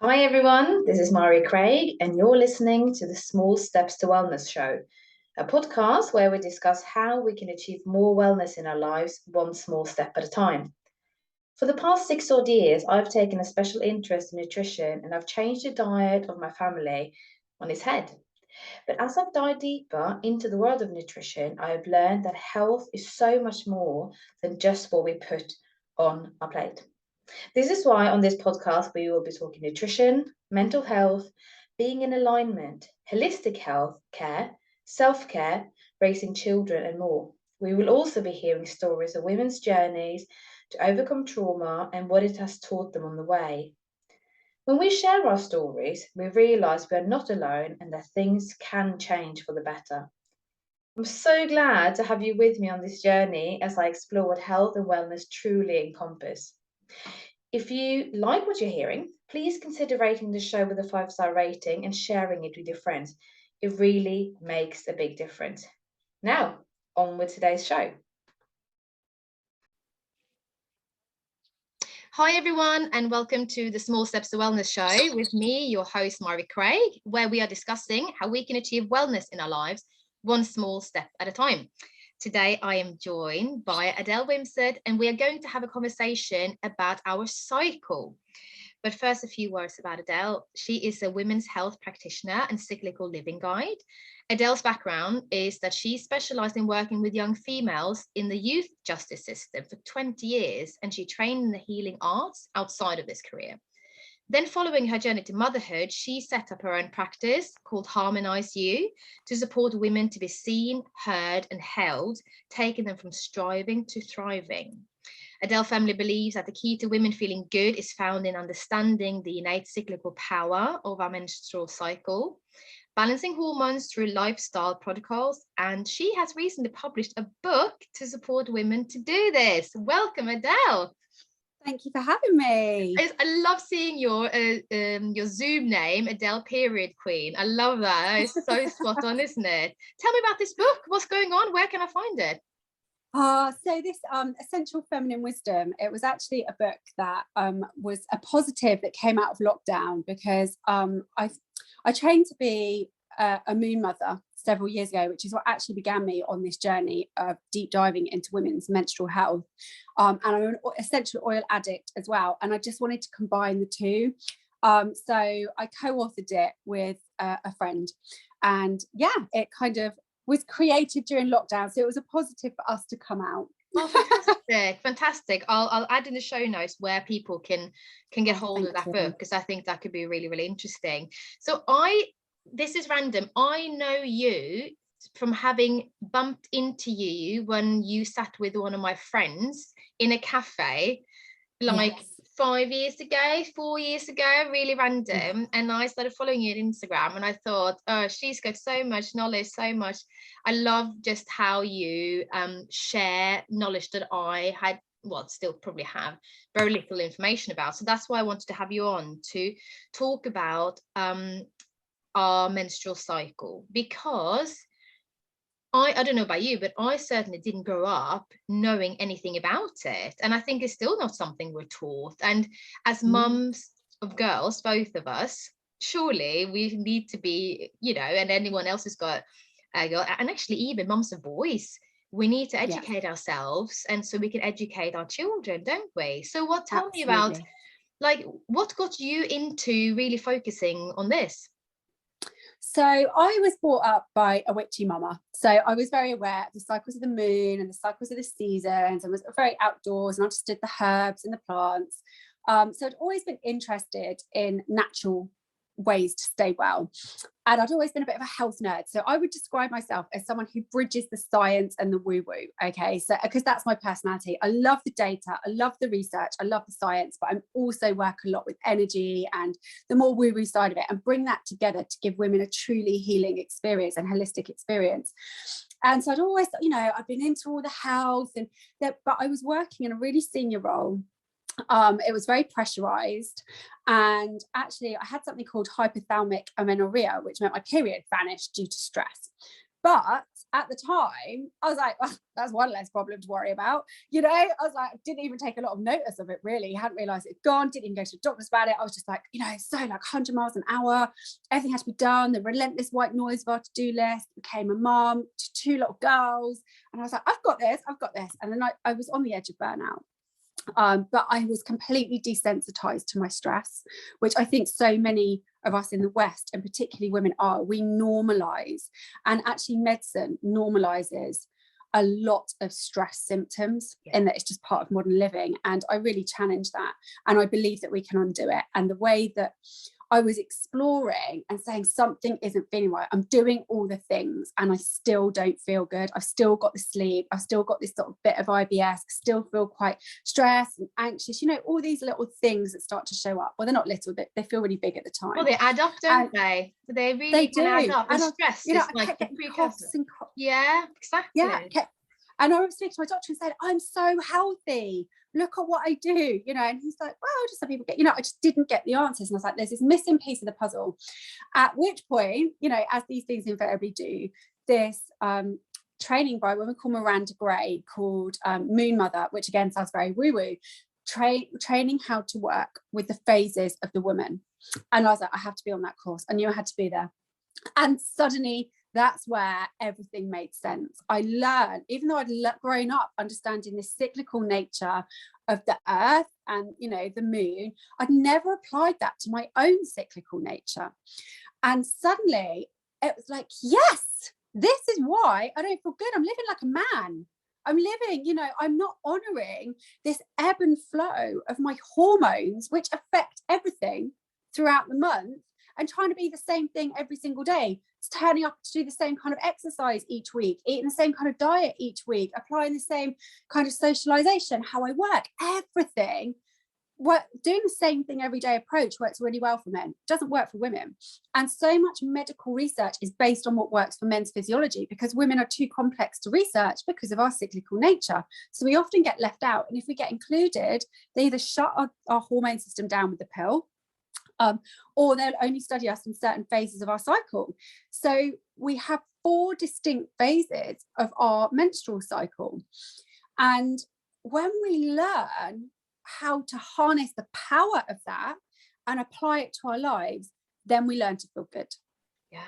Hi everyone, this is Mari Craig, and you're listening to the Small Steps to Wellness show, a podcast where we discuss how we can achieve more wellness in our lives one small step at a time. For the past 6 odd years, I've taken a special interest in nutrition and I've changed the diet of my family on its head. But as I've dived deeper into the world of nutrition, I have learned that health is so much more than just what we put on our plate. This is why on this podcast we will be talking nutrition, mental health, being in alignment, holistic health care, self care, raising children, and more. We will also be hearing stories of women's journeys to overcome trauma and what it has taught them on the way. When we share our stories, we realize we are not alone and that things can change for the better. I'm so glad to have you with me on this journey as I explore what health and wellness truly encompass. If you like what you're hearing, please consider rating the show with a 5-star rating and sharing it with your friends. It really makes a big difference. Now, on with today's show. Hi everyone, and welcome to the Small Steps to Wellness show with me, your host, Mari Craig, where we are discussing how we can achieve wellness in our lives one small step at a time. Today, I am joined by Adele Wimsett, and we are going to have a conversation about our cycle. But first, a few words about Adele. She is a women's health practitioner and cyclical living guide. Adele's background is that she specialized in working with young females in the youth justice system for 20 years, and she trained in the healing arts outside of this career. Then following her journey to motherhood, she set up her own practice called Harmonise You to support women to be seen, heard and held, taking them from striving to thriving. Adele family believes that the key to women feeling good is found in understanding the innate cyclical power of our menstrual cycle, balancing hormones through lifestyle protocols, and she has recently published a book to support women to do this. Welcome, Adele. Thank you for having me. I love seeing your Zoom name, Adele Period Queen. I love that. It's so spot on, isn't it? Tell me about this book. What's going on? Where can I find it? So this Essential Feminine Wisdom, it was actually a book that was a positive that came out of lockdown because I trained to be a moon mother several years ago, which is what actually began me on this journey of deep diving into women's menstrual health. And I'm an essential oil addict as well. And I just wanted to combine the two. So I co-authored it with a friend. And yeah, it kind of was created during lockdown. So it was a positive for us to come out. Oh, fantastic. I'll add in the show notes where people can get hold of that book, because I think that could be really, really interesting. So this is random. I know you from having bumped into you when you sat with one of my friends in a cafe, like Yes. 5 years ago, 4 years ago, really random. And I started following you on Instagram and I thought, oh, she's got so much knowledge, so much. I love just how you share knowledge that I had, well, still probably have very little information about. So that's why I wanted to have you on to talk about our menstrual cycle, because I don't know about you, but I certainly didn't grow up knowing anything about it. And I think it's still not something we're taught. And as mums of girls, both of us, surely we need to be, and anyone else who's got a girl, and actually even mums of boys, we need to educate ourselves, and so we can educate our children, don't we? So tell me about, like, what got you into really focusing on this? So I was brought up by a witchy mama. So I was very aware of the cycles of the moon and the cycles of the seasons, and was very outdoors and understood the herbs and the plants. So I'd always been interested in natural ways to stay well. And I'd always been a bit of a health nerd. So I would describe myself as someone who bridges the science and the woo-woo. Okay. So because that's my personality. I love the data, I love the research, I love the science, but I'm also work a lot with energy and the more woo-woo side of it, and bring that together to give women a truly healing experience and holistic experience. And so I'd always, I've been into all the health and that, but I was working in a really senior role. It was very pressurized, and actually I had something called hypothalamic amenorrhea, which meant my period vanished due to stress. But at the time, I was like, well, that's one less problem to worry about. You know, I was like, didn't even take a lot of notice of it, really. Hadn't realised it'd gone, didn't even go to the doctors about it. I was just like, you know, so like 100 miles an hour, everything had to be done, the relentless white noise of our to-do list, became a mum to 2 little girls. And I was like, I've got this. And then I was on the edge of burnout. But I was completely desensitized to my stress, which I think so many of us in the West, and particularly women, are. We normalize, and actually medicine normalizes a lot of stress symptoms, in that it's just part of modern living. And I really challenge that, and I believe that we can undo it. And the way that I was exploring and saying something isn't feeling right, I'm doing all the things and I still don't feel good, I've still got the sleep, I've still got this sort of bit of IBS, still feel quite stressed and anxious, you know, all these little things that start to show up. Well, they're not little, they feel really big at the time. Well, they add up, don't they? They really can add up. And stress is like the precursor. Yeah, exactly. Yeah, and I was speaking to my doctor and said, I'm so healthy, look at what I do, you know. And he's like, well, just some people get, you know, I just didn't get the answers. And I was like, there's this missing piece of the puzzle. At which point, you know, as these things invariably do, this training by a woman called Miranda Gray called Moon Mother, which again sounds very woo-woo, training how to work with the phases of the woman. And I was like, I have to be on that course. I knew I had to be there. And suddenly that's where everything made sense. I learned, even though I'd grown up understanding the cyclical nature of the earth and, you know, the moon, I'd never applied that to my own cyclical nature. And suddenly it was like, yes, this is why I don't feel good. I'm living like a man. I'm living, you know, I'm not honouring this ebb and flow of my hormones, which affect everything throughout the month, and trying to be the same thing every single day. It's turning up to do the same kind of exercise each week, eating the same kind of diet each week, applying the same kind of socialization, how I work, everything. Doing the same thing every day approach works really well for men, doesn't work for women. And so much medical research is based on what works for men's physiology, because women are too complex to research because of our cyclical nature. So we often get left out. And if we get included, they either shut our hormone system down with the pill, or they'll only study us in certain phases of our cycle. So we have 4 distinct phases of our menstrual cycle. And when we learn how to harness the power of that and apply it to our lives, then we learn to feel good. Yeah.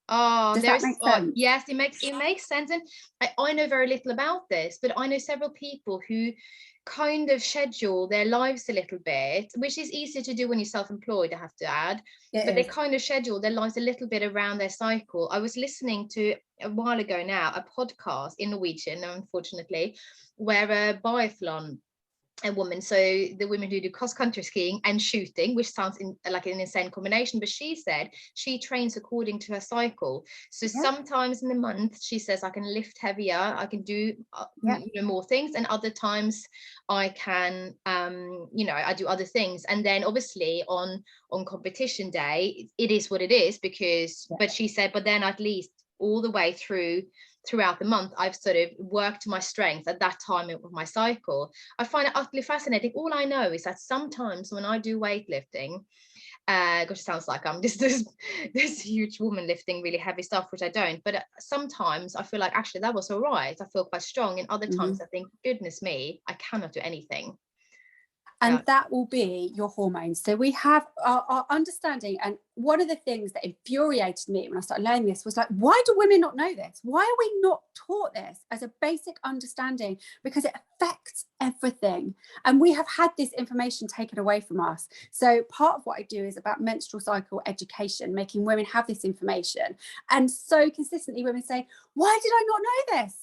Oh, does that make sense? Yes, it makes sense. And I know very little about this, but I know several people who kind of schedule their lives a little bit, which is easier to do when you're self-employed, I have to add. They kind of schedule their lives a little bit around their cycle. I was listening to a while ago now a podcast in Norwegian, unfortunately, where a biathlon a woman, so the women who do cross-country skiing and shooting, which sounds like an insane combination, but she said she trains according to her cycle. So sometimes in the month she says I can lift heavier, I can do more things, and other times I can I do other things. And then obviously on competition day it is what it is, because but she said, but then at least all the way throughout the month I've sort of worked my strength at that time of my cycle. I find it utterly fascinating. All I know is that sometimes when I do weightlifting, gosh, it sounds like I'm just this huge woman lifting really heavy stuff, which I don't, but sometimes I feel like actually that was all right, I feel quite strong, and other times I think, goodness me, I cannot do anything. And that will be your hormones. So we have our understanding. And one of the things that infuriated me when I started learning this was like, why do women not know this? Why are we not taught this as a basic understanding? Because it affects everything. And we have had this information taken away from us. So part of what I do is about menstrual cycle education, making women have this information. And so consistently women say, why did I not know this?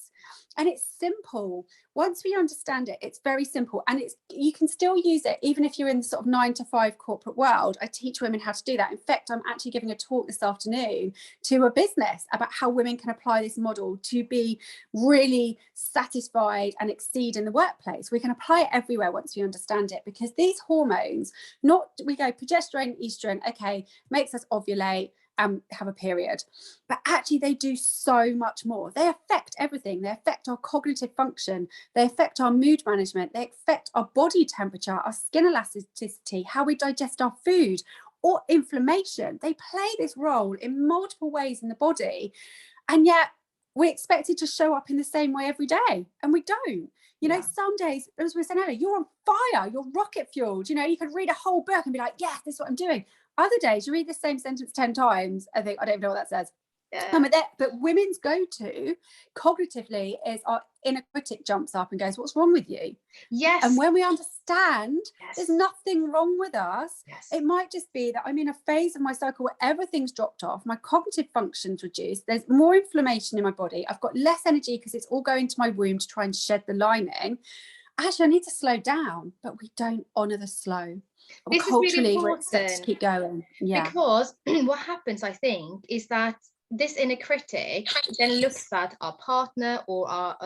And it's simple. Once we understand it, it's very simple. And you can still use it even if you're in the sort of 9-to-5 corporate world. I teach women how to do that. In fact, I'm actually giving a talk this afternoon to a business about how women can apply this model to be really satisfied and exceed in the workplace. We can apply it everywhere once we understand it, because these hormones, we go progesterone, estrogen, okay, makes us ovulate and have a period, but actually they do so much more. They affect everything. They affect our cognitive function, they affect our mood management, they affect our body temperature, our skin elasticity, how we digest our food, or inflammation. They play this role in multiple ways in the body, and yet we're expected to show up in the same way every day, and we don't. You know, some days, as we were saying earlier, you're on fire, you're rocket fueled. You know, you could read a whole book and be like, yeah, this is what I'm doing. Other days, you read the same sentence 10 times and think, I don't even know what that says. But women's go-to cognitively is our inner critic jumps up and goes, what's wrong with you? Yes. And when we understand there's nothing wrong with us, it might just be that I'm in a phase of my cycle where everything's dropped off, my cognitive function's reduced, there's more inflammation in my body, I've got less energy because it's all going to my womb to try and shed the lining. Actually, I need to slow down, but we don't honour the slow. This culturally, is really important. We're expected to keep going. Because what happens, I think, is that this inner critic then looks at our partner or our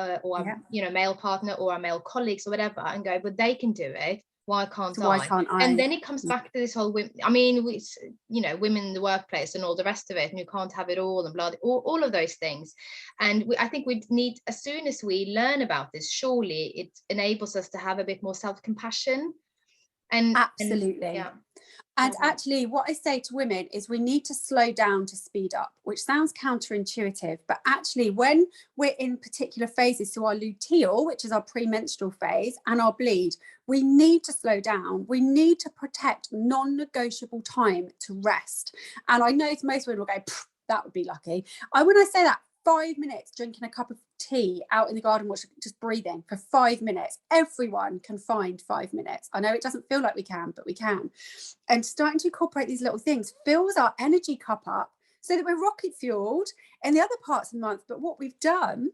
male partner or our male colleagues or whatever and go, but they can do it, why can't I? And then it comes back to this whole women in the workplace and all the rest of it, and you can't have it all and blah, all of those things. And I think we need, as soon as we learn about this, surely it enables us to have a bit more self-compassion. And absolutely. And actually, what I say to women is we need to slow down to speed up, which sounds counterintuitive. But actually, when we're in particular phases, so our luteal, which is our premenstrual phase, and our bleed, we need to slow down. We need to protect non-negotiable time to rest. And I know most women will go, that would be lucky. When I say that, 5 minutes drinking a cup of tea out in the garden, just breathing for 5 minutes. Everyone can find 5 minutes. I know it doesn't feel like we can, but we can. And starting to incorporate these little things fills our energy cup up so that we're rocket fueled in the other parts of the month. But what we've done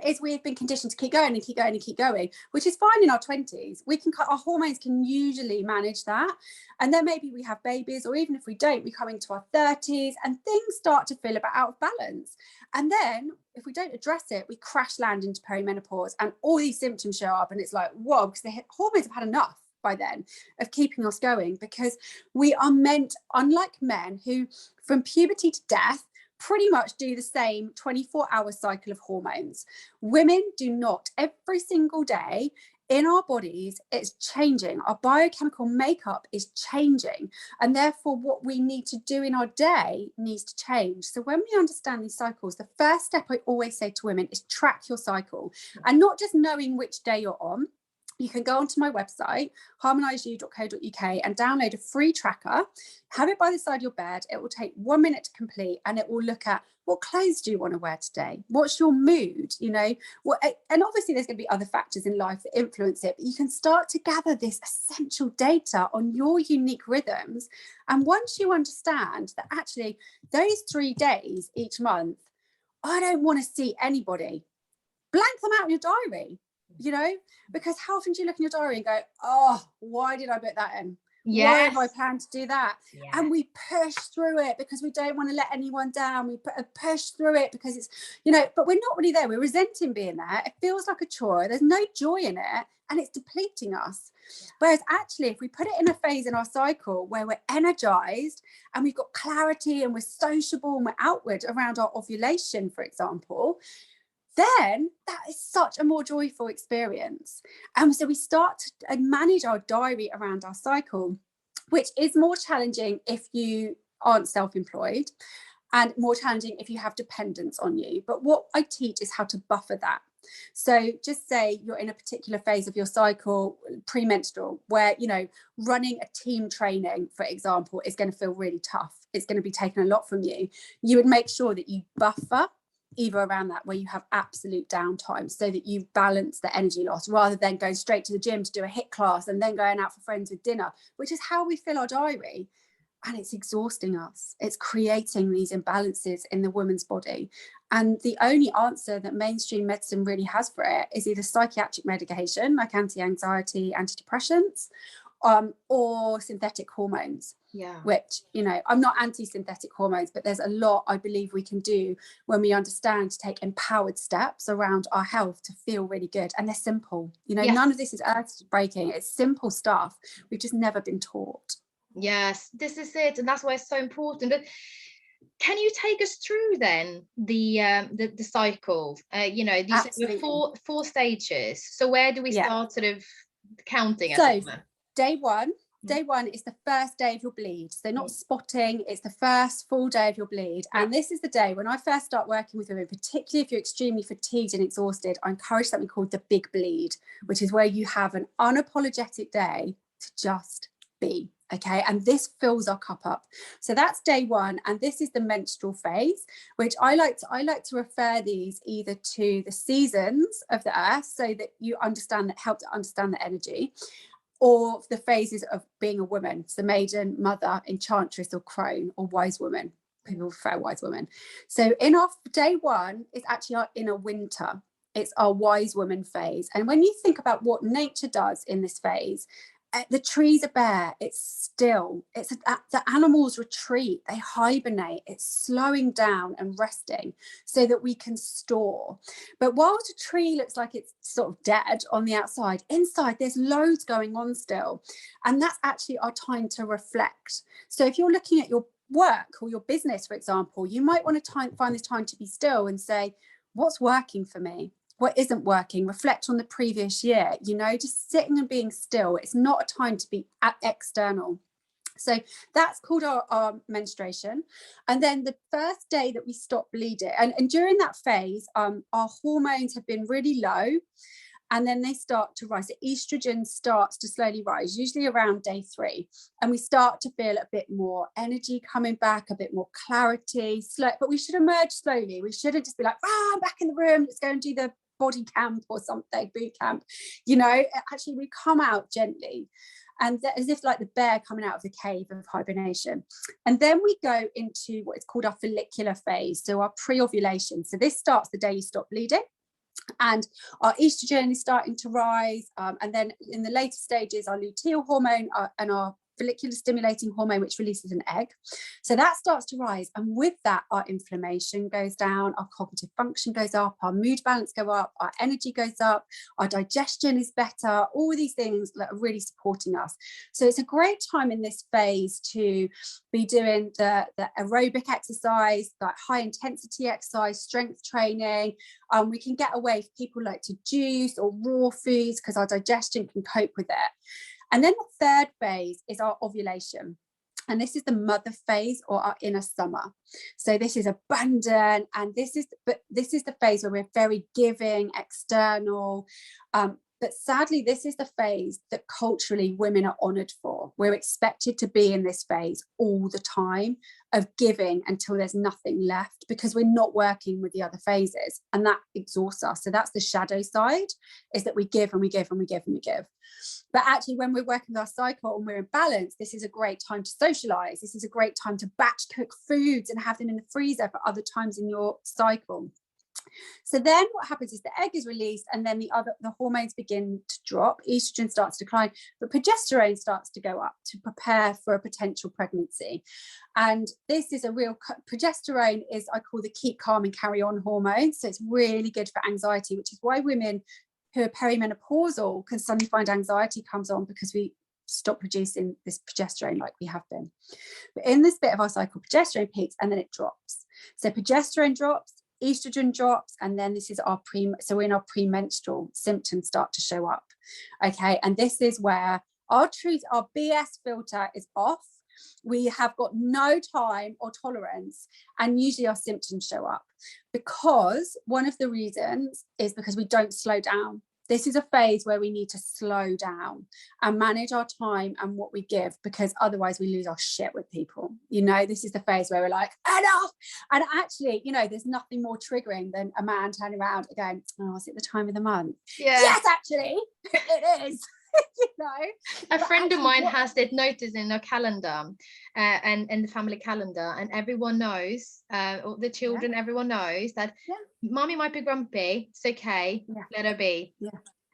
is we've been conditioned to keep going and keep going and keep going, which is fine in our 20s. Our hormones can usually manage that. And then maybe we have babies, or even if we don't, we come into our 30s and things start to feel a bit out of balance. And then if we don't address it, we crash land into perimenopause and all these symptoms show up, and it's like, whoa, because the hormones have had enough by then of keeping us going, because we are meant, unlike men who from puberty to death pretty much do the same 24-hour cycle of hormones. Women do not. Every single day in our bodies, it's changing. Our biochemical makeup is changing. And therefore, what we need to do in our day needs to change. So when we understand these cycles, the first step I always say to women is track your cycle, and not just knowing which day you're on. You can go onto my website, harmoniseyou.co.uk, and download a free tracker. Have it by the side of your bed. It will take 1 minute to complete, and it will look at what clothes do you want to wear today? What's your mood? And obviously there's going to be other factors in life that influence it, but you can start to gather this essential data on your unique rhythms. And once you understand that actually those 3 days each month, I don't want to see anybody, blank them out in your diary. Because how often do you look in your diary and go, oh, why did I put that in? Why have I planned to do that? And we push through it because we don't want to let anyone down. We push through it because it's, but we're not really there. We're resenting being there. It feels like a chore. There's no joy in it, and it's depleting us. Whereas actually, if we put it in a phase in our cycle where we're energized and we've got clarity and we're sociable and we're outward around our ovulation, for example, then that is such a more joyful experience. And so we start to manage our diary around our cycle, which is more challenging if you aren't self-employed, and more challenging if you have dependents on you. But what I teach is how to buffer that. So just say you're in a particular phase of your cycle, premenstrual, where, running a team training, for example, is going to feel really tough. It's going to be taking a lot from you. You would make sure that you buffer either around that where you have absolute downtime, so that you balance the energy loss, rather than going straight to the gym to do a HIIT class and then going out for friends with dinner, which is how we fill our diary. And it's exhausting us. It's creating these imbalances in the woman's body. And the only answer that mainstream medicine really has for it is either psychiatric medication like anti-anxiety, antidepressants, or synthetic hormones. Which, I'm not anti-synthetic hormones, but there's a lot I believe we can do when we understand to take empowered steps around our health to feel really good. And they're simple. None of this is earth-breaking. It's simple stuff. We've just never been taught. Yes, this is it. And that's why it's so important. But can you take us through then the cycle? You said four stages. So where do we start sort of counting? So day 1 day one is the first day of your bleed. So not spotting, it's the first full day of your bleed. And this is the day when I first start working with women, particularly if you're extremely fatigued and exhausted, I encourage something called the big bleed, which is where you have an unapologetic day to just be. Okay, and this fills our cup up. So that's day one, and this is the menstrual phase, which I like to refer these either to the seasons of the earth, so that you understand that, help to understand the energy, or the phases of being a woman, so maiden, mother, enchantress, or crone, or wise woman. People prefer wise woman. So in our day one is actually our inner winter. It's our wise woman phase. And when you think about what nature does in this phase, the trees are bare, it's still, the animals retreat, they hibernate, it's slowing down and resting so that we can store. But whilst a tree looks like it's sort of dead on the outside, inside there's loads going on still. And that's actually our time to reflect. So if you're looking at your work or your business, for example, you might want to find this time to be still and say, what's working for me? What isn't working? Reflect on the previous year, just sitting and being still. It's not a time to be external. So that's called our menstruation. And then the first day that we stop bleeding, and during that phase, our hormones have been really low, and then they start to rise. So estrogen starts to slowly rise, usually around day 3. And we start to feel a bit more energy coming back, a bit more clarity, but we should emerge slowly. We shouldn't just be like, I'm back in the room, let's go and do the body camp or something, boot camp. Actually we come out gently, and as if like the bear coming out of the cave of hibernation. And then we go into what is called our follicular phase, so our pre-ovulation. So this starts the day you stop bleeding, and our estrogen is starting to rise, and then in the later stages our luteal hormone and our follicular stimulating hormone, which releases an egg. So that starts to rise, and with that our inflammation goes down, our cognitive function goes up, our mood balance go up, our energy goes up, our digestion is better, all these things that are really supporting us. So it's a great time in this phase to be doing the aerobic exercise, like high intensity exercise, strength training. We can get away if people like to juice or raw foods, because our digestion can cope with it. And then the third phase is our ovulation. And this is the mother phase, or our inner summer. So this is abundant, and this is the phase where we're very giving, external. But sadly, this is the phase that culturally women are honoured for. We're expected to be in this phase all the time of giving until there's nothing left, because we're not working with the other phases, and that exhausts us. So that's the shadow side, is that we give and we give and we give and we give. But actually, when we're working with our cycle and we're in balance, this is a great time to socialise. This is a great time to batch cook foods and have them in the freezer for other times in your cycle. So then what happens is the egg is released, and then the hormones begin to drop. Estrogen starts to decline, but progesterone starts to go up to prepare for a potential pregnancy. And this is progesterone is, I call the keep calm and carry on hormone. So it's really good for anxiety, which is why women who are perimenopausal can suddenly find anxiety comes on, because we stop producing this progesterone like we have been. But in this bit of our cycle, progesterone peaks and then it drops. So progesterone drops, estrogen drops, and then this is so we're in our premenstrual symptoms start to show up. Okay, and this is where our BS filter is off. We have got no time or tolerance, and usually our symptoms show up, because one of the reasons is because we don't slow down. This is a phase where we need to slow down and manage our time and what we give, because otherwise we lose our shit with people. This is the phase where we're like, enough. And actually, there's nothing more triggering than a man turning around and going, oh, is it the time of the month? Yeah. Yes, actually, it is. A friend of mine has it noticed in her calendar, and in the family calendar, and everyone knows, all the children, everyone knows that mommy might be grumpy, it's okay, let her be.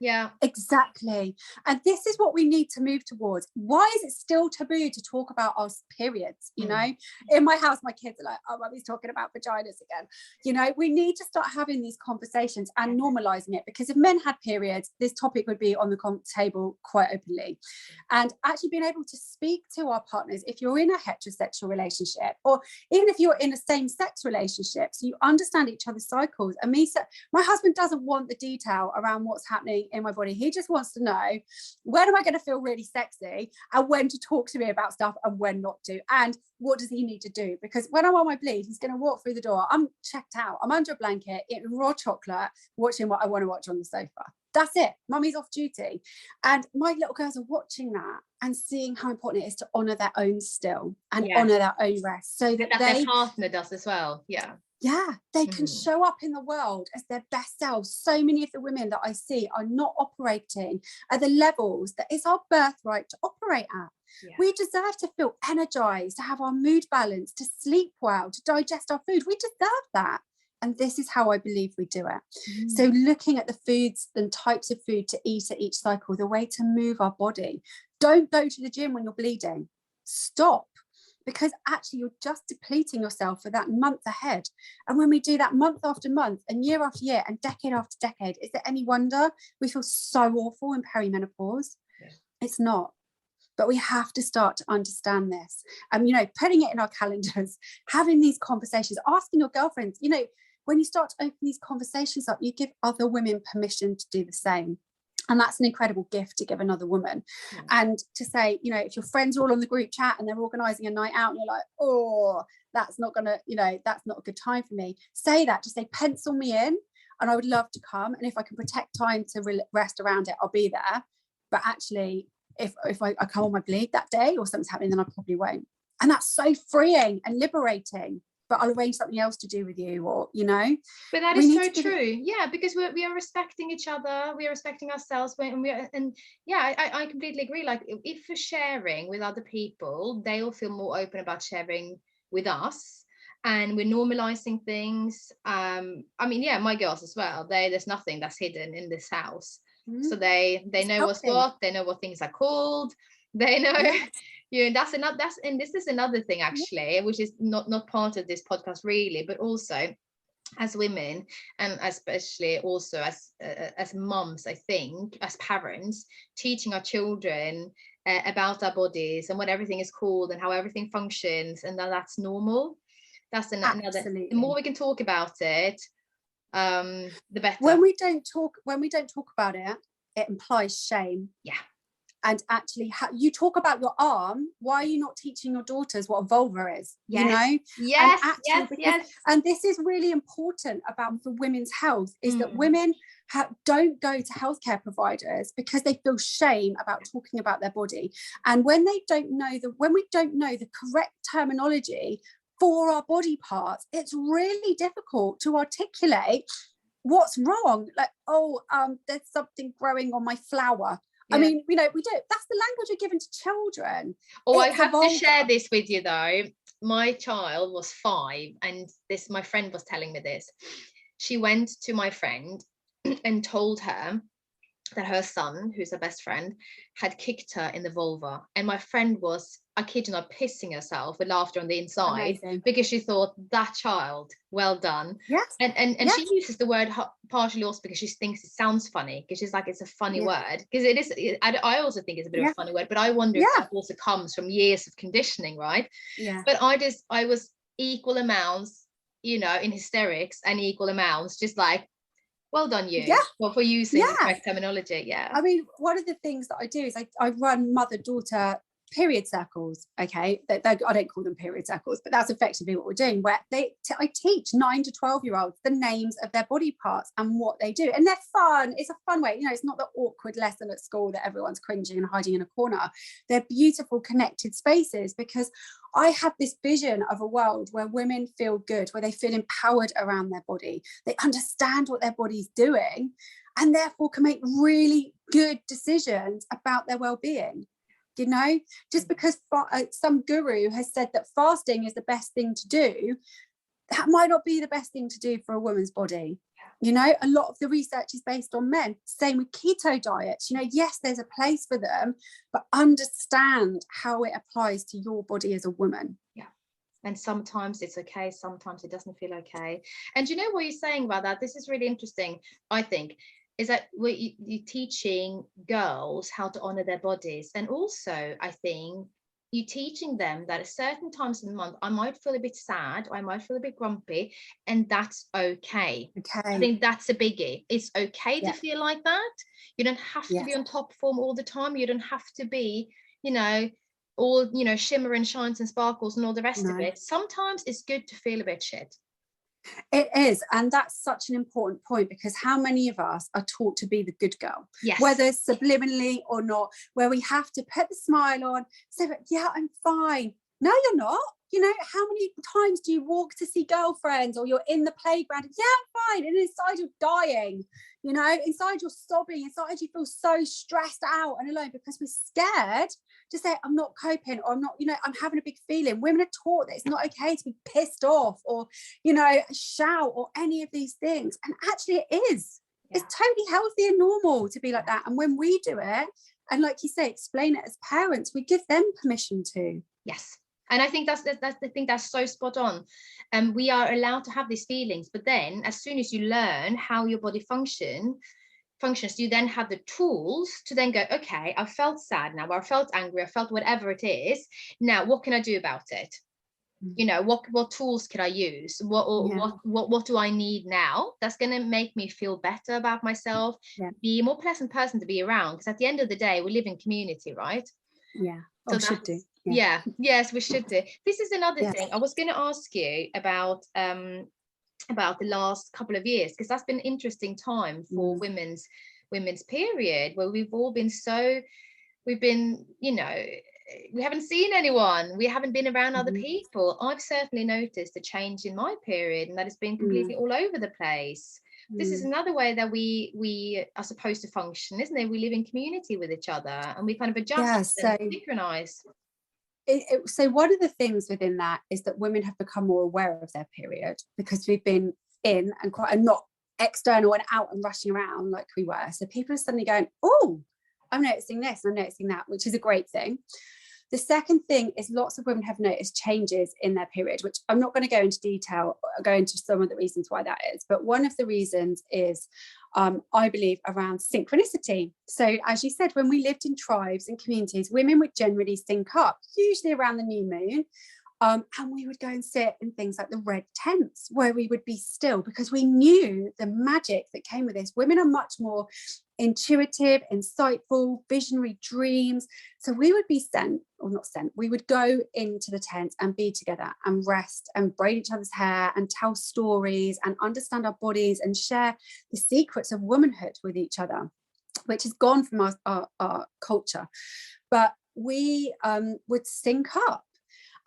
Yeah, exactly. And this is what we need to move towards. Why is it still taboo to talk about our periods? In my house, my kids are like, oh, mommy's talking about vaginas again. We need to start having these conversations and normalizing it, because if men had periods, this topic would be on the table quite openly. And actually being able to speak to our partners, if you're in a heterosexual relationship, or even if you're in a same-sex relationship, so you understand each other's cycles. And my husband doesn't want the detail around what's happening in my body. He just wants to know, when am I going to feel really sexy, and when to talk to me about stuff and when not to, and what does he need to do? Because when I'm on my bleed, he's going to walk through the door, I'm checked out, I'm under a blanket eating raw chocolate, watching what I want to watch on the sofa. That's it. Mummy's off duty. And my little girls are watching that and seeing how important it is to honour their own still and honour their own rest, so that their partner does as well. They can show up in the world as their best selves. So many of the women that I see are not operating at the levels that it's our birthright to operate at. We deserve to feel energized, to have our mood balanced, to sleep well, to digest our food. We deserve that. And this is how I believe we do it. So looking at the foods and types of food to eat at each cycle, the way to move our body. Don't go to the gym when you're bleeding. Stop. Because actually you're just depleting yourself for that month ahead. And when we do that month after month and year after year and decade after decade, is it any wonder we feel so awful in perimenopause? It's not. But we have to start to understand this. You know, putting it in our calendars, having these conversations, asking your girlfriends, you know, when you start to open these conversations up, you give other women permission to do the same. And that's an incredible gift to give another woman. And to say, you know, if your friends are all on the group chat and they're organising a night out and you're like, oh, that's not gonna, you know, that's not a good time for me. Say that, just say, pencil me in and I would love to come. And if I can protect time to rest around it, I'll be there. But actually, if I come on my bleed that day or something's happening, then I probably won't. And that's so freeing and liberating. But I'll arrange something else to do with you, or, you know. But that is so true. Yeah, because we are respecting each other, we are respecting ourselves, I completely agree. Like, if we're sharing with other people, they'll feel more open about sharing with us, and we're normalizing things. I mean, my girls as well, there's nothing that's hidden in this house. So they know what's what, they know what things are called, they know. And this is another thing actually, which is not part of this podcast really, but also as women, and especially also as mums, I think, as parents, teaching our children about our bodies and what everything is called and how everything functions, and that's normal. That's another. The more we can talk about it, the better. When we don't talk about it, it implies shame. And actually, you talk about your arm. Why are you not teaching your daughters what a vulva is? You know? Yes. And this is really important about for women's health, is that women don't go to healthcare providers because they feel shame about talking about their body. And when we don't know the correct terminology for our body parts, it's really difficult to articulate what's wrong. Like, there's something growing on my flower. I mean, you know, we do. That's the language we're given to children. I have to share this with you though. My child was 5, and my friend was telling me this. She went to my friend and told her that her son, who's her best friend, had kicked her in the vulva, and my friend was, I kid you not, pissing herself with laughter on the inside. Amazing. Because she thought, that child, well done. And she uses the word partially also because she thinks it sounds funny, because she's like, it's a funny word, because it is. I also think it's a bit of a funny word, but I wonder if that also comes from years of conditioning, right? But I was equal amounts, you know, in hysterics, and equal amounts just like, well done you for using the correct terminology. I mean, one of the things that I do is I run mother-daughter period circles. Okay, I don't call them period circles, but that's effectively what we're doing, where I teach 9 to 12-year-olds the names of their body parts and what they do, and they're fun. It's a fun way, you know, it's not the awkward lesson at school that everyone's cringing and hiding in a corner. They're beautiful connected spaces, because I have this vision of a world where women feel good, where they feel empowered around their body, they understand what their body's doing, and therefore can make really good decisions about their well-being. You know, just because some guru has said that fasting is the best thing to do, that might not be the best thing to do for a woman's body. You know, a lot of the research is based on men. Same with keto diets. You know, yes, there's a place for them, but understand how it applies to your body as a woman. And sometimes it's okay, sometimes it doesn't feel okay. And you know what you're saying about that? This is really interesting, I think, is that you're teaching girls how to honor their bodies. And also, I think, you're teaching them that at certain times in the month I might feel a bit sad, or I might feel a bit grumpy, and that's okay. I think that's a biggie. It's okay to feel like that. You don't have to be on top form all the time. You don't have to be, you know, all, you know, shimmer and shines and sparkles and all the rest of it. Sometimes it's good to feel a bit shit. It is, and that's such an important point, because how many of us are taught to be the good girl, yes, whether subliminally or not, where we have to put the smile on, say, yeah, I'm fine. No, you're not. You know, how many times do you walk to see girlfriends, or you're in the playground? Yeah, I'm fine. And inside you're dying, you know, inside you're sobbing, inside you feel so stressed out and alone, because we're scared to say, I'm not coping, or I'm not, you know, I'm having a big feeling. Women are taught that it's not okay to be pissed off, or, you know, shout, or any of these things. And actually it is. It's totally healthy and normal to be like that. And when we do it, and like you say, explain it as parents, we give them permission to. Yes. And I think that's the thing, that's so spot on. We are allowed to have these feelings, but then as soon as you learn how your body functions, you then have the tools to then go, okay, I felt sad now, or I felt angry, I felt whatever it is. Now, what can I do about it? You know, what tools can I use? What do I need now that's going to make me feel better about myself, be a more pleasant person to be around? Because at the end of the day, we live in community, right? Yeah. So should do. Yes, we should do. This is another thing I was going to ask you about the last couple of years, because that's been an interesting time for women's period, where we've been, you know, we haven't seen anyone, we haven't been around other people. I've certainly noticed a change in my period, and that has been completely all over the place. This is another way that we are supposed to function, isn't it? We live in community with each other, and we kind of adjust and synchronize. So one of the things within that is that women have become more aware of their period, because we've been in and not external and out and rushing around like we were. So people are suddenly going, oh, I'm noticing this, I'm noticing that, which is a great thing. The second thing is lots of women have noticed changes in their period, which I'm not going to go into detail, go into some of the reasons why that is. But one of the reasons is, I believe, around synchronicity. So as you said, when we lived in tribes and communities, women would generally sync up, usually around the new moon. And we would go and sit in things like the red tents, where we would be still, because we knew the magic that came with this. Women are much more intuitive, insightful, visionary dreams. So we would be we would go into the tent and be together and rest and braid each other's hair and tell stories and understand our bodies and share the secrets of womanhood with each other, which has gone from our culture. But we would sync up.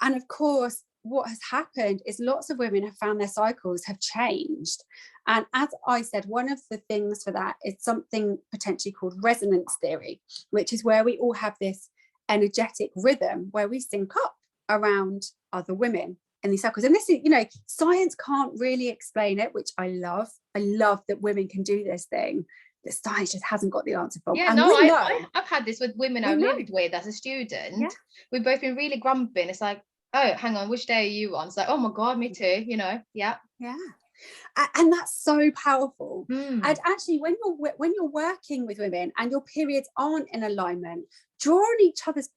And of course, what has happened is lots of women have found their cycles have changed. And as I said, one of the things for that is something potentially called resonance theory, which is where we all have this energetic rhythm where we sync up around other women in these cycles. And this is, you know, science can't really explain it, which I love. I love that women can do this thing that science just hasn't got the answer for. Yeah, and no, I've had this with women I've lived with as a student. Yeah. We've both been really grumpy, and it's like, oh, hang on, which day are you on? It's like, oh my God, me too, you know. Yeah. And that's so powerful. And actually, when you're working with women and your periods aren't in alignment, draw on each other's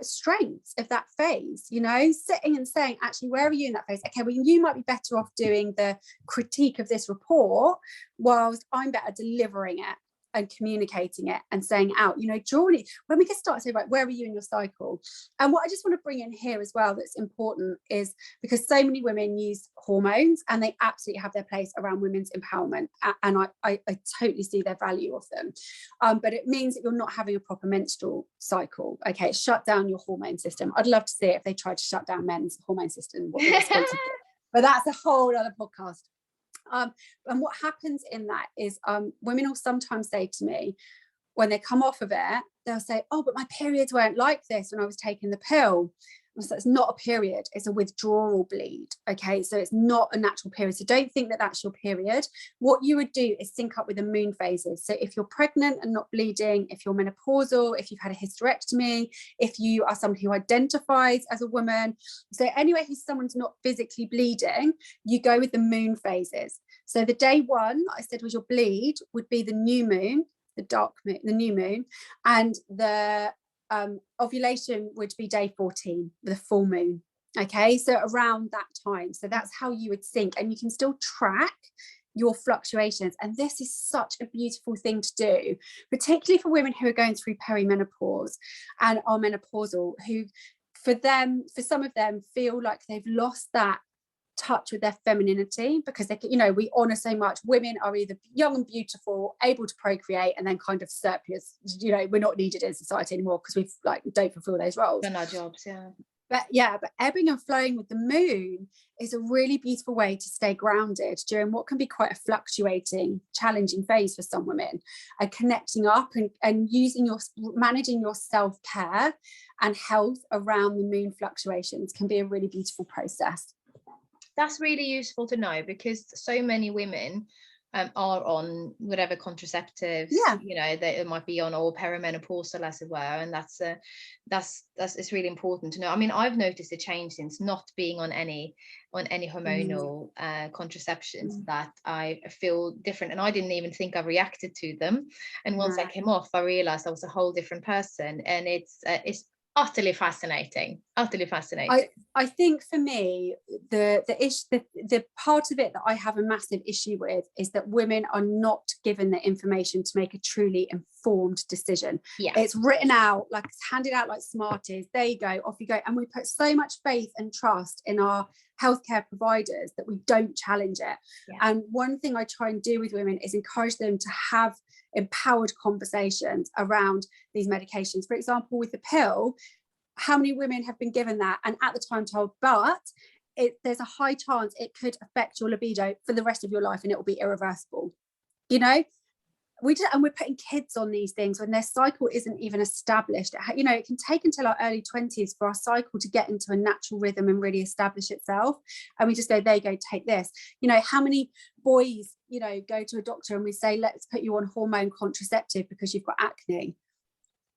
strengths of that phase, you know, sitting and saying, actually, where are you in that phase? Okay, well, you might be better off doing the critique of this report, whilst I'm better delivering it and communicating it and saying out, you know, drawing. When we can start to say, right, where are you in your cycle? And what I just want to bring in here as well that's important is, because so many women use hormones and they absolutely have their place around women's empowerment, and I totally see their value of them, but it means that you're not having a proper menstrual cycle. Okay, shut down your hormone system. I'd love to see it if they tried to shut down men's hormone system, what the response would be. But that's a whole other podcast. And what happens in that is women will sometimes say to me, when they come off of it, they'll say, oh, but my periods weren't like this when I was taking the pill. So it's not a period, it's a withdrawal bleed. Okay, so it's not a natural period. So don't think that that's your period. What you would do is sync up with the moon phases. So if you're pregnant and not bleeding, if you're menopausal, if you've had a hysterectomy, if you are somebody who identifies as a woman, so anyway, if someone's not physically bleeding, you go with the moon phases. So the day one I said was your bleed would be the new moon, the dark moon, the new moon, and the ovulation would be day 14 with a full moon. Okay, so around that time. So that's how you would sync, and you can still track your fluctuations. And this is such a beautiful thing to do, particularly for women who are going through perimenopause and are menopausal, who for some of them feel like they've lost that touch with their femininity, because they, you know, we honor so much. Women are either young and beautiful, able to procreate, and then kind of surplus, you know, we're not needed in society anymore because we've like don't fulfill those roles. Done our jobs, yeah. But ebbing and flowing with the moon is a really beautiful way to stay grounded during what can be quite a fluctuating, challenging phase for some women. And connecting up and managing your self-care and health around the moon fluctuations can be a really beautiful process. That's really useful to know, because so many women are on whatever contraceptives, you know, they might be on, or perimenopausal as it were, and that's it's really important to know. I mean, I've noticed a change since not being on any hormonal contraceptions, that I feel different, and I didn't even think I reacted to them, and once I came off, I realized I was a whole different person, and it's utterly fascinating. I think for me, the part of it that I have a massive issue with is that women are not given the information to make a truly informed decision. It's written out, like it's handed out like Smarties. There you go, off you go. And we put so much faith and trust in our healthcare providers that we don't challenge it. And one thing I try and do with women is encourage them to have empowered conversations around these medications. For example, with the pill, how many women have been given that and at the time told, but there's a high chance it could affect your libido for the rest of your life and it will be irreversible. You know, we're putting kids on these things when their cycle isn't even established. You know, it can take until our early 20s for our cycle to get into a natural rhythm and really establish itself. And we just go, there you go, take this. You know, how many boys, you know, go to a doctor and we say, let's put you on hormone contraceptive because you've got acne.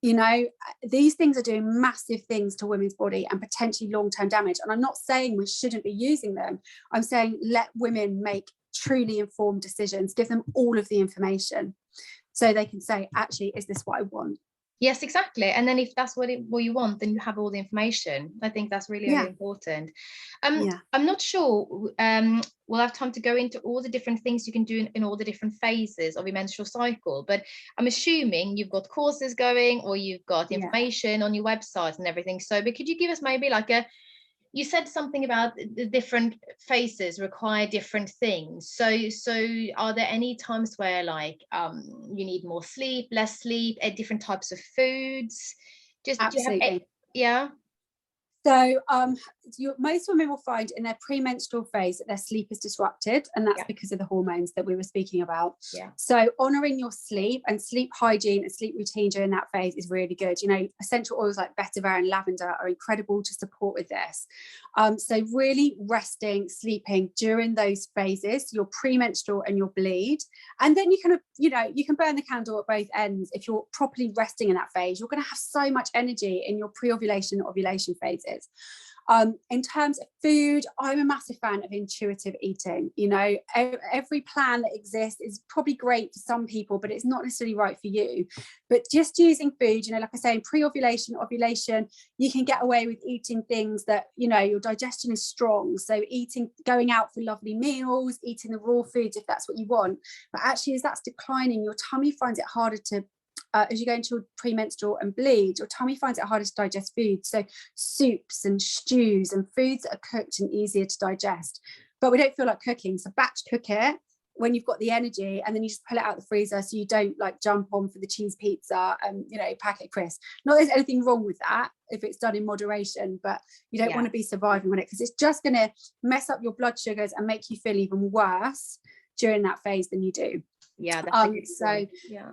You know, these things are doing massive things to women's body and potentially long-term damage. And I'm not saying we shouldn't be using them. I'm saying let women make truly informed decisions, give them all of the information so they can say, actually, is this what I want? Yes, exactly. And then if that's what you want, then you have all the information. I think that's really, really important. I'm not sure we'll have time to go into all the different things you can do in all the different phases of your menstrual cycle, but I'm assuming you've got courses going, or you've got information on your website and everything. So, but could you give us maybe like you said something about the different phases require different things. So are there any times where like you need more sleep, less sleep, different types of foods? Just absolutely. So most women will find in their premenstrual phase that their sleep is disrupted, and that's because of the hormones that we were speaking about. So honouring your sleep and sleep hygiene and sleep routine during that phase is really good. You know, essential oils like vetiver and lavender are incredible to support with this. So really resting, sleeping during those phases, your premenstrual and your bleed, and then you can, you know, you can burn the candle at both ends. If you're properly resting in that phase, you're going to have so much energy in your pre-ovulation and ovulation phases. In terms of food, I'm a massive fan of intuitive eating. You know, every plan that exists is probably great for some people, but it's not necessarily right for you. But just using food, you know, like I say, in pre-ovulation, ovulation, you can get away with eating things that, you know, your digestion is strong. So going out for lovely meals, eating the raw foods if that's what you want. But actually, as that's declining, your tummy finds it harder to as you go into premenstrual and bleed, your tummy finds it harder to digest food. So soups and stews and foods that are cooked and easier to digest. But we don't feel like cooking. So batch cook it when you've got the energy, and then you just pull it out the freezer so you don't like jump on for the cheese pizza and, you know, packet crisp. Not there's anything wrong with that if it's done in moderation, but you don't want to be surviving on it, because it's just going to mess up your blood sugars and make you feel even worse during that phase than you do.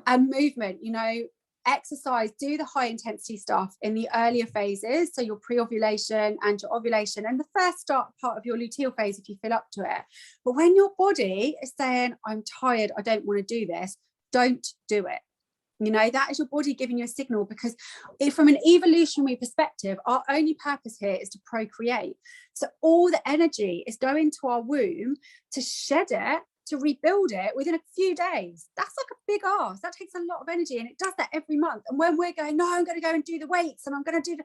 And movement, you know, exercise, do the high intensity stuff in the earlier phases, so your pre-ovulation and your ovulation and the first start part of your luteal phase if you feel up to it. But when your body is saying, I'm tired, I don't want to do this, don't do it. You know, that is your body giving you a signal, because from an evolutionary perspective, our only purpose here is to procreate. So all the energy is going to our womb to shed it to rebuild it within a few days. That's like a big ask. That takes a lot of energy, and it does that every month. And when we're going, no, I'm going to go and do the weights and I'm going to do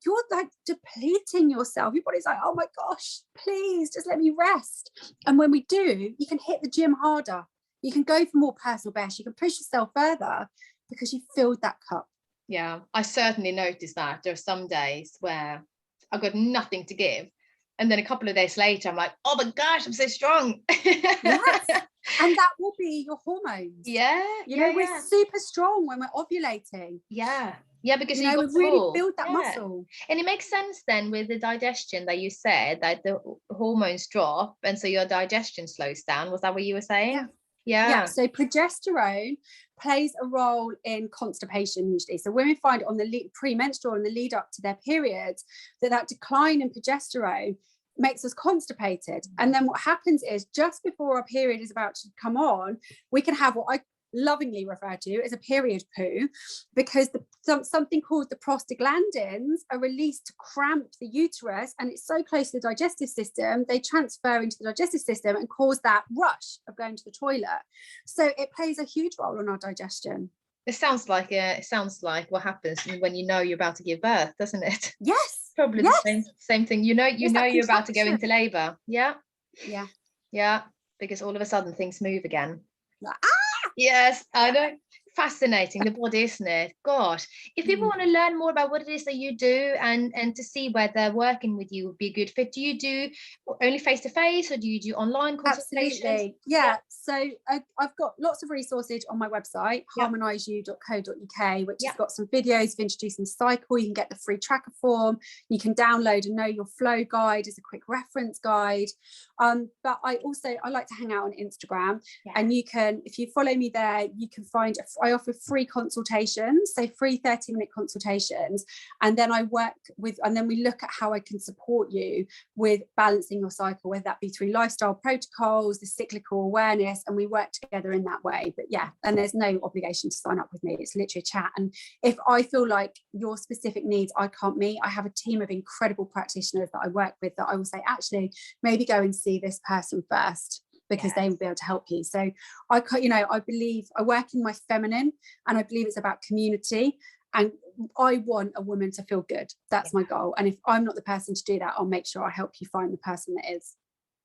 you're like depleting yourself. Your body's like, oh my gosh, please just let me rest. And when we do, you can hit the gym harder. You can go for more personal best. You can push yourself further because you filled that cup. Yeah, I certainly noticed that. There are some days where I've got nothing to give. And then a couple of days later, I'm like, oh my gosh, I'm so strong. Yes. And that will be your hormones. Yeah. You know, we're super strong when we're ovulating. Yeah. Yeah, because you know, we really build that muscle. And it makes sense then with the digestion that you said that the hormones drop and so your digestion slows down. Was that what you were saying? Yeah. So progesterone plays a role in constipation usually. So women find on the premenstrual and the lead up to their periods that decline in progesterone makes us constipated. And then what happens is just before our period is about to come on, we can have what I lovingly refer to as a period poo, because something called the prostaglandins are released to cramp the uterus, and it's so close to the digestive system, they transfer into the digestive system and cause that rush of going to the toilet. So it plays a huge role on our digestion. It sounds like what happens when you know you're about to give birth, doesn't it? Yes. Probably the same thing. You know you're about to go into labor. Yeah. Because all of a sudden things move again. Yes, I know. Fascinating, the body, isn't it? Gosh, if people want to learn more about what it is that you do and to see whether working with you would be a good fit, do you do only face-to-face or do you do online consultations? Absolutely. So I've got lots of resources on my website, harmoniseyou.co.uk, which has got some videos of introducing the cycle. You can get the free tracker form. You can download a Know Your Flow guide as a quick reference guide. But I like to hang out on Instagram, and you can, if you follow me there, you can find I offer free consultations, so free 30-minute consultations, and then we look at how I can support you with balancing your cycle, whether that be through lifestyle protocols, the cyclical awareness, and we work together in that way. But and there's no obligation to sign up with me. It's literally a chat, and if I feel like your specific needs I can't meet, I have a team of incredible practitioners that I work with that I will say, actually, maybe go and see this person first, because they will be able to help you. So I believe I work in my feminine, and I believe it's about community, and I want a woman to feel good. That's my goal. And if I'm not the person to do that, I'll make sure I help you find the person that is.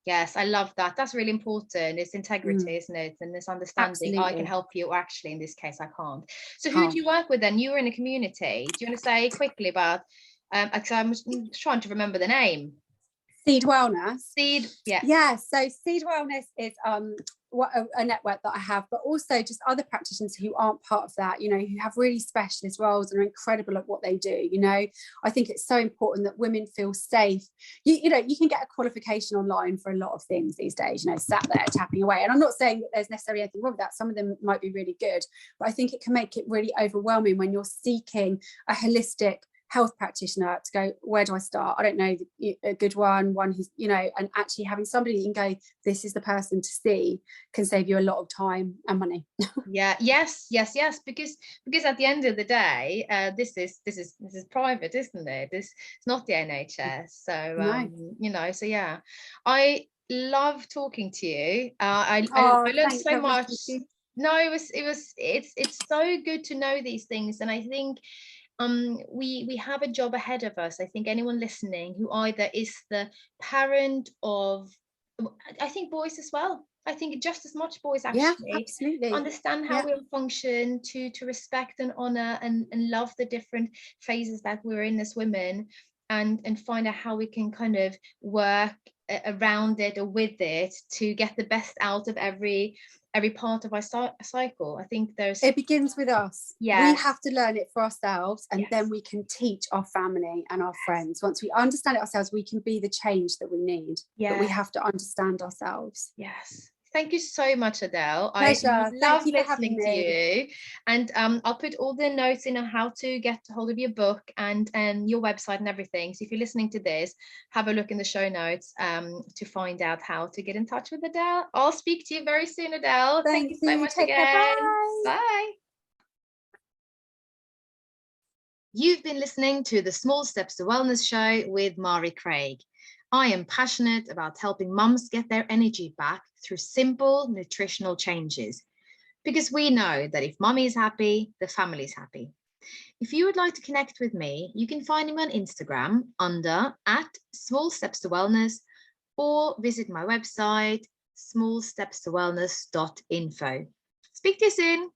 Yes, I love that. That's really important. It's integrity, isn't it? And this understanding. Absolutely. I can help you, or actually in this case I can't. So who do you work with then? You were in a community. Do you want to say quickly about because I'm trying to remember the name. Seed Wellness. So Seed Wellness is a network that I have, but also just other practitioners who aren't part of that, who have really specialist roles and are incredible at what they do. I think it's so important that women feel safe. You can get a qualification online for a lot of things these days, sat there tapping away. And I'm not saying that there's necessarily anything wrong with that. Some of them might be really good, but I think it can make it really overwhelming when you're seeking a holistic health practitioner to go, where do I start? I don't know a good one who's, and actually having somebody you can go, this is the person to see, can save you a lot of time and money. Yes, because at the end of the day, this is private, isn't it? It's not the NHS. So I love talking to you. I learned so much. No, it's so good to know these things, and I think we have a job ahead of us. I think anyone listening who either is the parent of, I think boys as well. I think just as much boys actually understand how we function, to respect and honor and love the different phases that we're in as women, and find out how we can kind of work around it or with it to get the best out of every part of our cycle. I think it begins with us. We have to learn it for ourselves, and then we can teach our family and our friends. Once we understand it ourselves, we can be the change that we need. But we have to understand ourselves. Thank you so much, Adele. Pleasure. I love listening to you. And I'll put all the notes in on how to get hold of your book and your website and everything. So if you're listening to this, have a look in the show notes to find out how to get in touch with Adele. I'll speak to you very soon, Adele. Thank you so much again. Care. Bye. You've been listening to the Small Steps to Wellness show with Mari Craig. I am passionate about helping mums get their energy back through simple nutritional changes, because we know that if mummy is happy, the family is happy. If you would like to connect with me, you can find me on Instagram under @smallstepstowellness, or visit my website, smallstepstowellness.info. Speak to you soon.